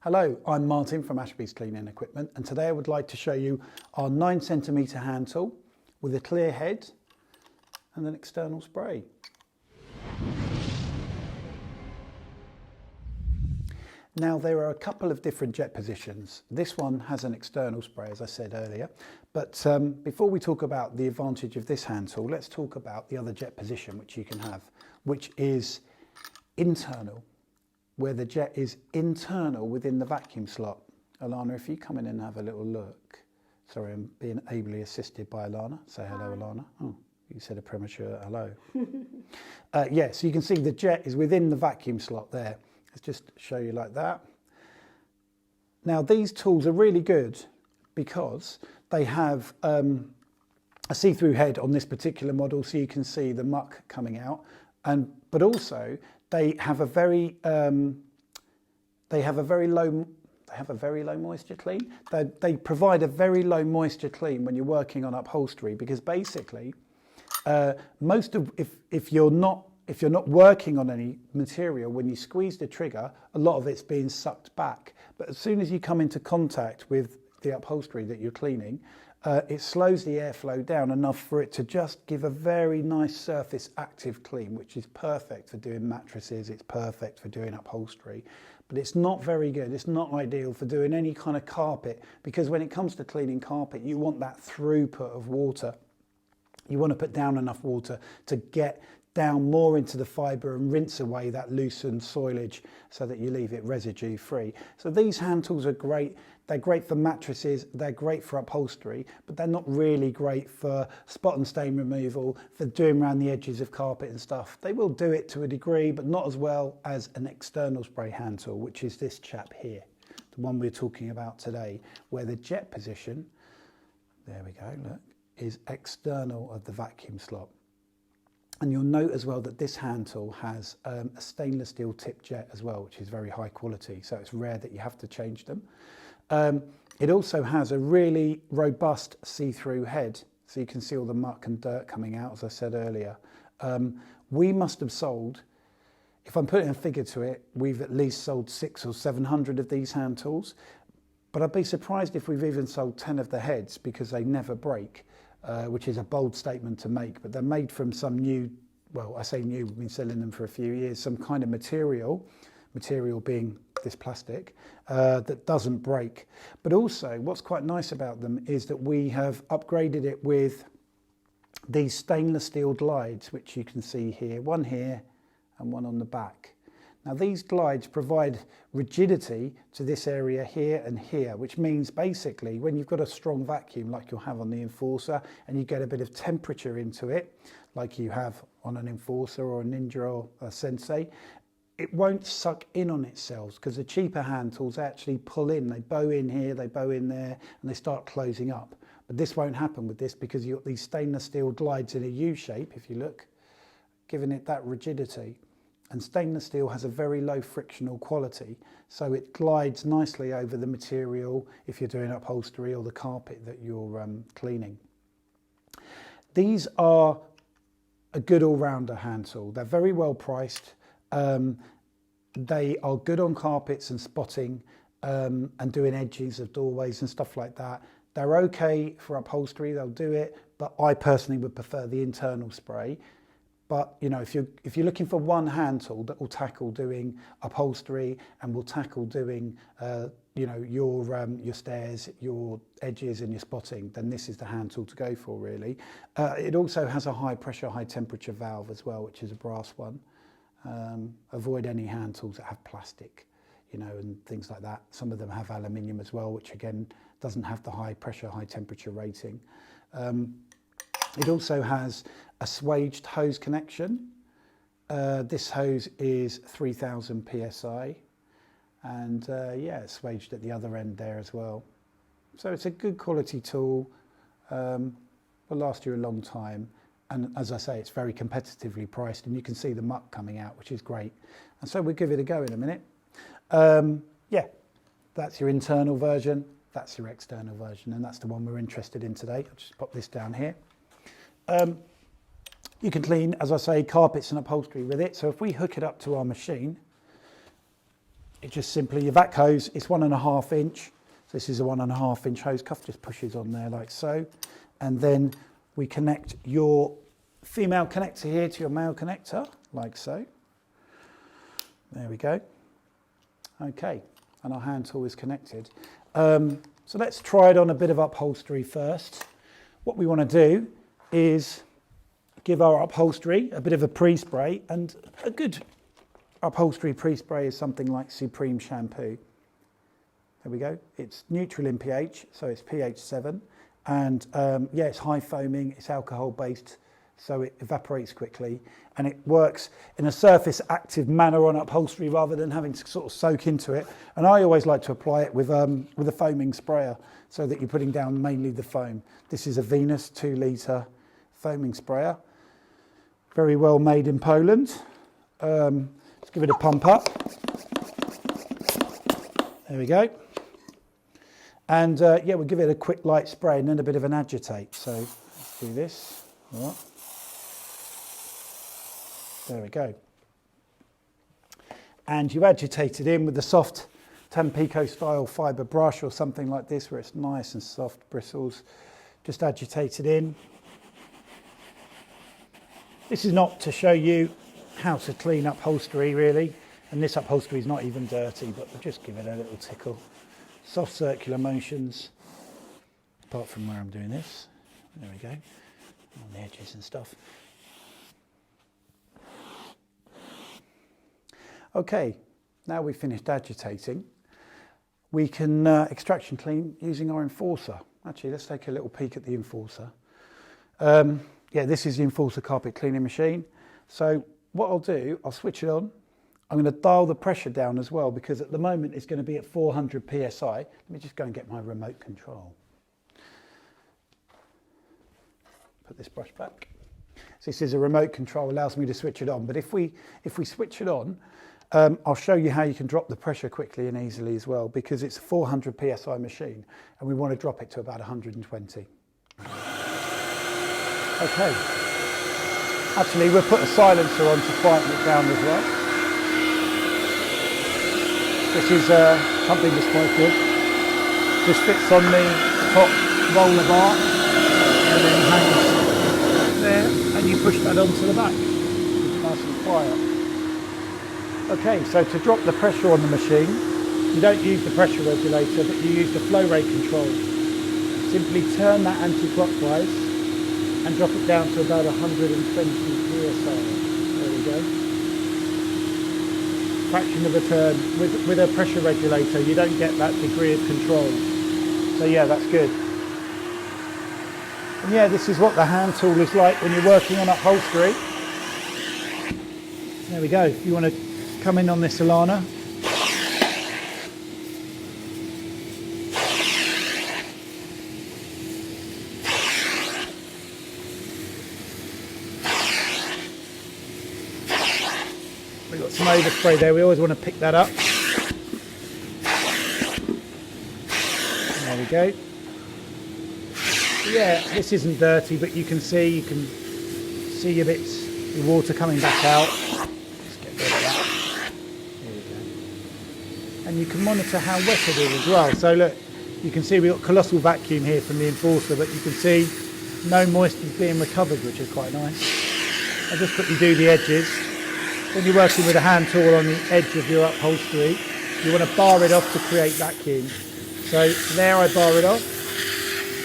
Hello, I'm Martin from Ashbys Cleaning Equipment, and today I would like to show you our 9cm hand tool with a clear head and an external spray. Now there are a couple of different jet positions. This one has an external spray, as I said earlier, but before we talk about the advantage of this hand tool, let's talk about the other jet position which you can have, which is internal, where the jet is internal within the vacuum slot. Alana, if you come in and have a little look. Sorry, I'm being ably assisted by Alana. Say hello, Alana. Oh, you said a premature hello. Yeah, so you can see the jet is within the vacuum slot there. Let's just show you like that. Now these tools are really good because they have a see-through head on this particular model, so you can see the muck coming out, but also they have a very low moisture clean. They provide a very low moisture clean when you're working on upholstery, because basically if you're not working on any material, when you squeeze the trigger, a lot of it's being sucked back. But as soon as you come into contact with the upholstery that you're cleaning, it slows the airflow down enough for it to just give a very nice surface active clean, which is perfect for doing mattresses, it's perfect for doing upholstery. But it's not very good, it's not ideal for doing any kind of carpet, because when it comes to cleaning carpet, you want that throughput of water. You want to put down enough water to get down more into the fibre and rinse away that loosened soilage so that you leave it residue free. So these hand tools are great. They're great for mattresses, they're great for upholstery, but they're not really great for spot and stain removal, for doing around the edges of carpet and stuff. They will do it to a degree, but not as well as an external spray hand tool, which is this chap here, the one we're talking about today, where the jet position, there we go, look, is external of the vacuum slot. And you'll note as well that this hand tool has a stainless steel tip jet as well, which is very high quality, so it's rare that you have to change them. It also has a really robust see-through head, so you can see all the muck and dirt coming out, as I said earlier. We must have sold, if I'm putting a figure to it, we've at least sold 600 or 700 of these hand tools, but I'd be surprised if we've even sold 10 of the heads, because they never break. Which is a bold statement to make, but they're made from some new, well, I say new, we've been selling them for a few years, some kind of material being this plastic, that doesn't break. But also what's quite nice about them is that we have upgraded it with these stainless steel glides, which you can see here and one on the back. Now these glides provide rigidity to this area here and here, which means basically when you've got a strong vacuum like you'll have on the Enforcer, and you get a bit of temperature into it, like you have on an Enforcer or a Ninja or a Sensei, it won't suck in on itself, because the cheaper hand tools actually pull in. They bow in here, they bow in there, and they start closing up. But this won't happen with this, because you've got these stainless steel glides in a U shape, if you look, giving it that rigidity. And stainless steel has a very low frictional quality, so it glides nicely over the material if you're doing upholstery or the carpet that you're cleaning. These are a good all-rounder hand tool. They're very well priced. They are good on carpets and spotting and doing edges of doorways and stuff like that. They're okay for upholstery, they'll do it, but I personally would prefer the internal spray. But you know, if you're looking for one hand tool that will tackle doing upholstery and will tackle doing you know, your stairs, your edges and your spotting, then this is the hand tool to go for, really. It also has a high pressure, high temperature valve as well, which is a brass one. Avoid any hand tools that have plastic, you know, and things like that. Some of them have aluminium as well, which again doesn't have the high pressure, high temperature rating. It also has a swaged hose connection. This hose is 3000 psi, and yeah, it's swaged at the other end there as well. So it's a good quality tool, will last you a long time, and as I say, it's very competitively priced, and you can see the muck coming out, which is great. And so we'll give it a go in a minute. Yeah, that's your internal version, that's your external version, and that's the one we're interested in today. I'll just pop this down here. You can clean, as I say, carpets and upholstery with it. So if we hook it up to our machine, it just simply, your vac hose, it's 1.5 inch. So this is a 1.5 inch hose cuff, just pushes on there like so. And then we connect your female connector here to your male connector, like so. There we go. Okay, and our hand tool is connected. So let's try it on a bit of upholstery first. What we want to do is give our upholstery a bit of a pre-spray, and a good upholstery pre-spray is something like Supreme shampoo. There we go. It's neutral in pH, so it's pH 7, and yeah, it's high foaming, it's alcohol based, so it evaporates quickly, and it works in a surface active manner on upholstery rather than having to sort of soak into it. And I always like to apply it with a foaming sprayer, so that you're putting down mainly the foam. This is a Venus 2 litre foaming sprayer, very well made in Poland. Let's give it a pump up. There we go. And yeah, we'll give it a quick light spray and then a bit of an agitate. So let's do this. All right. There we go. And you agitate it in with the soft Tampico style fibre brush or something like this, where it's nice and soft bristles. Just agitate it in. This is not to show you how to clean upholstery really, and this upholstery is not even dirty, but we'll just give it a little tickle. Soft circular motions, apart from where I'm doing this. There we go, on the edges and stuff. Okay, now we've finished agitating, we can extraction clean using our enforcer. Actually, let's take a little peek at the enforcer. Yeah, this is the enforcer carpet cleaning machine. So what I'll do, I'll switch it on. I'm going to dial the pressure down as well, because at the moment it's going to be at 400 psi. Let me just go and get my remote control. Put this brush back. So this is a remote control, allows me to switch it on. But if we switch it on, I'll show you how you can drop the pressure quickly and easily as well, because it's a 400 psi machine and we want to drop it to about 120. Okay. Actually, we'll put a silencer on to quieten it down as well. This is something that's quite good. Just fits on the top roller bar and then hangs there, and you push that onto the back. It's nice and quiet. Okay, so to drop the pressure on the machine, you don't use the pressure regulator, but you use the flow rate control. Simply turn that anti-clockwise and drop it down to about 120 psi. There we go. Fraction of a turn. With a pressure regulator, you don't get that degree of control. So yeah, that's good. And yeah, this is what the hand tool is like when you're working on upholstery. There we go. If you want to come in on this Alana. We've got some overspray there, we always want to pick that up. There we go. Yeah, this isn't dirty, but you can see your bits, the water coming back out. Just get rid of that. There we go. And you can monitor how wet it is as well. So look, you can see we've got colossal vacuum here from the enforcer, but you can see no moisture is being recovered, which is quite nice. I'll just quickly do the edges. When you're working with a hand tool on the edge of your upholstery, you want to bar it off to create vacuum. So there I bar it off,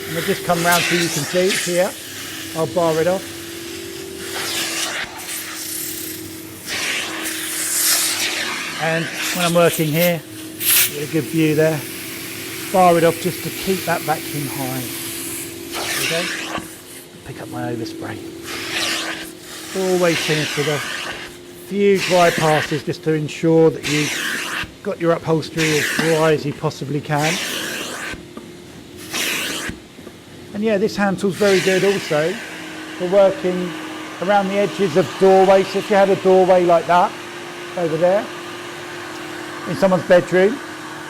and I'll just come round so you can see here. I'll bar it off. And when I'm working here, get a good view there, bar it off just to keep that vacuum high. There we go. Pick up my overspray. Always finish with a few dry passes just to ensure that you've got your upholstery as dry as you possibly can. And yeah, this hand tool's very good also for working around the edges of doorways. So if you had a doorway like that over there in someone's bedroom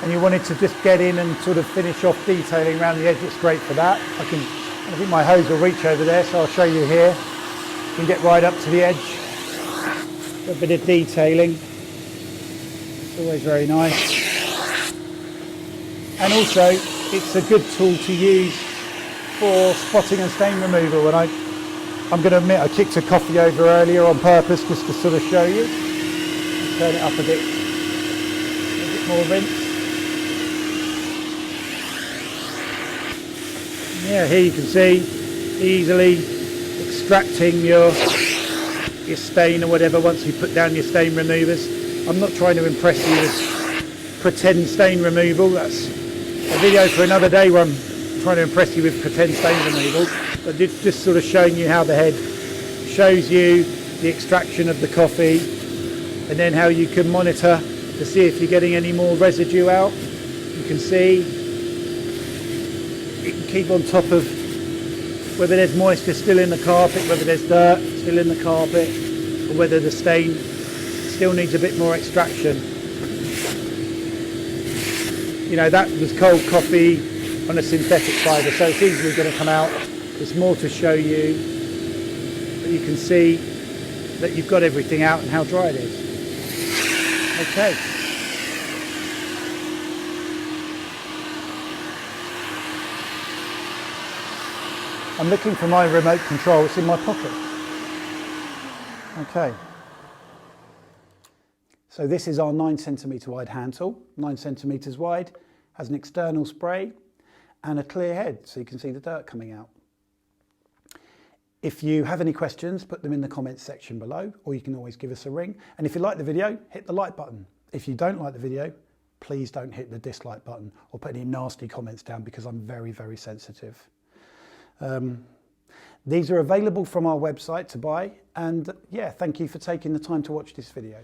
and you wanted to just get in and sort of finish off detailing around the edge, it's great for that. I think my hose will reach over there, so I'll show you here. You can get right up to the edge. A bit of detailing. It's always very nice. And also, it's a good tool to use for spotting and stain removal. And I'm going to admit I kicked a coffee over earlier on purpose just to sort of show you. I'll turn it up a bit more rinse. Yeah, here you can see easily extracting your stain or whatever once you put down your stain removers. I'm not trying to impress you with pretend stain removal. That's a video for another day where I'm trying to impress you with pretend stain removal. But just sort of showing you how the head shows you the extraction of the coffee, and then how you can monitor to see if you're getting any more residue out. You can see you can keep on top of whether there's moisture still in the carpet, whether there's dirt still in the carpet, or whether the stain still needs a bit more extraction. You know, that was cold coffee on a synthetic fibre, so it's easily going to come out. There's more to show you, but you can see that you've got everything out and how dry it is. Okay. I'm looking for my remote control. It's in my pocket. Okay. So this is our 9cm wide hand tool, 9 centimetres wide, has an external spray and a clear head so you can see the dirt coming out. If you have any questions, put them in the comments section below, or you can always give us a ring. And if you like the video, hit the like button. If you don't like the video, please don't hit the dislike button or put any nasty comments down, because I'm very, very sensitive. These are available from our website to buy, and yeah, thank you for taking the time to watch this video.